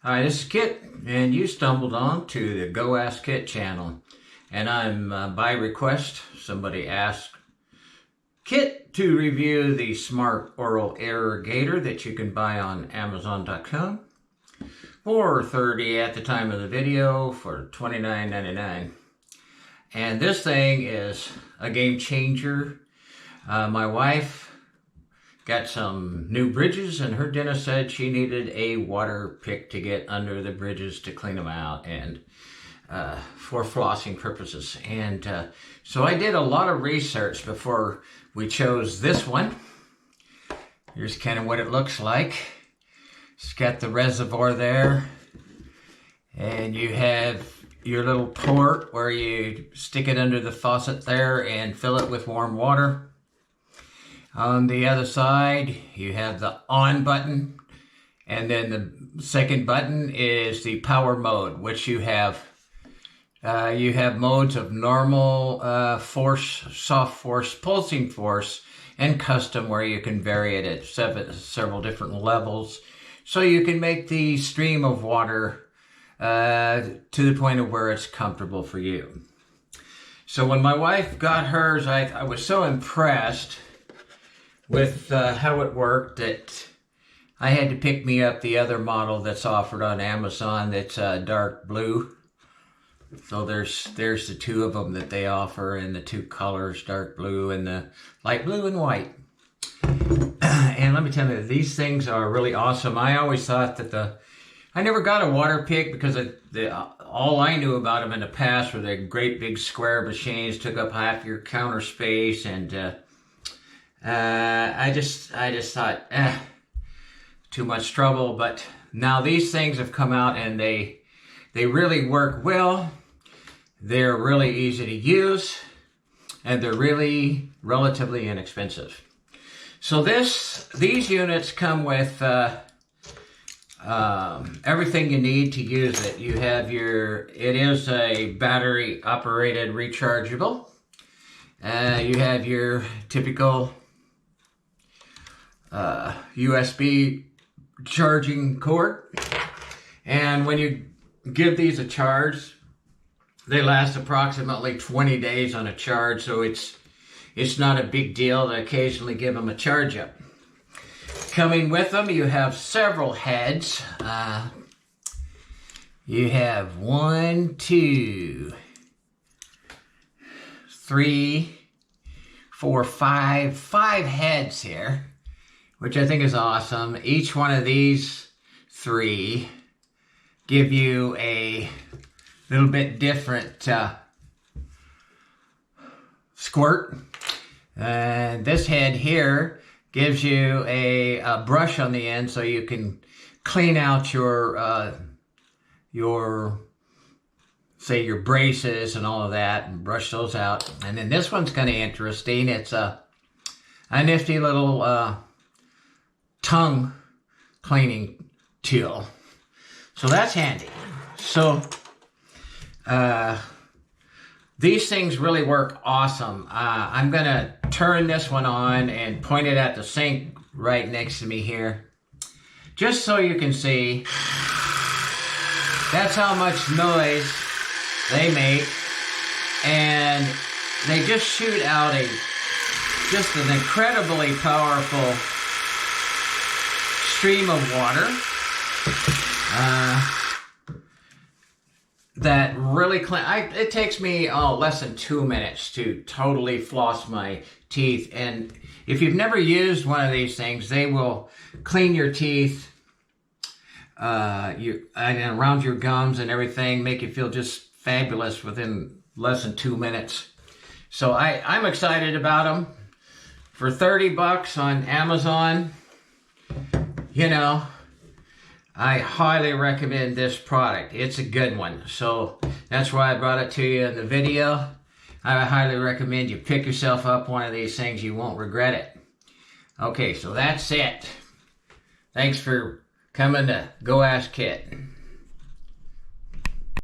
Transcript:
Hi, this is Kit, and you stumbled on to the GoAskKit channel. And I'm, by request, somebody asked Kit to review the smart oral irrigator that you can buy on Amazon.com for $30 at the time of the video for $29.99. And this thing is a game changer. My wife got some new bridges, and her dentist said she needed a water pick to get under the bridges to clean them out and for flossing purposes. And so I did a lot of research before we chose this one. Here's kind of what it looks like. It's got the reservoir there, and you have your little port where you stick it under the faucet there and fill it with warm water. On the other side, you have the on button, and then the second button is the power mode, which you have modes of normal force, soft force, pulsing force, and custom, where you can vary it at several different levels. So you can make the stream of water to the point of where it's comfortable for you. So when my wife got hers, I was so impressed with how it worked that I had to pick me up the other model that's offered on Amazon that's dark blue. So there's the two of them that they offer in the two colors, dark blue and the light blue and white. And let me tell you, these things are really awesome. I always thought that I never got a water pick because all I knew about them in the past were the great big square machines, took up half your counter space, and I just thought, too much trouble. But now these things have come out, and they really work well. They're really easy to use, and they're really relatively inexpensive. So these units come with everything you need to use it. You have it is a battery operated rechargeable. You have your typical USB charging cord, and when you give these a charge, they last approximately 20 days on a charge, so it's not a big deal to occasionally give them a charge up. Coming with them, you have several heads. You have 1, 2, 3, 4, 5 heads here, which I think is awesome. Each one of these 3 give you a little bit different squirt. And this head here gives you a brush on the end, so you can clean out your braces and all of that, and brush those out. And then this one's kind of interesting. It's a nifty little tongue cleaning tool. So that's handy. So these things really work awesome. I'm gonna turn this one on and point it at the sink right next to me here, just so you can see. That's how much noise they make, and they just shoot out just an incredibly powerful stream of water that really it takes me less than 2 minutes to totally floss my teeth. And if you've never used one of these things, they will clean your teeth and around your gums and everything, make you feel just fabulous within less than 2 minutes. So I'm excited about them. For $30 on Amazon, you know, I highly recommend this product. It's a good one. So that's why I brought it to you in the video. I highly recommend you pick yourself up one of these things. You won't regret it. Okay, so that's it. Thanks for coming to GoAskKit.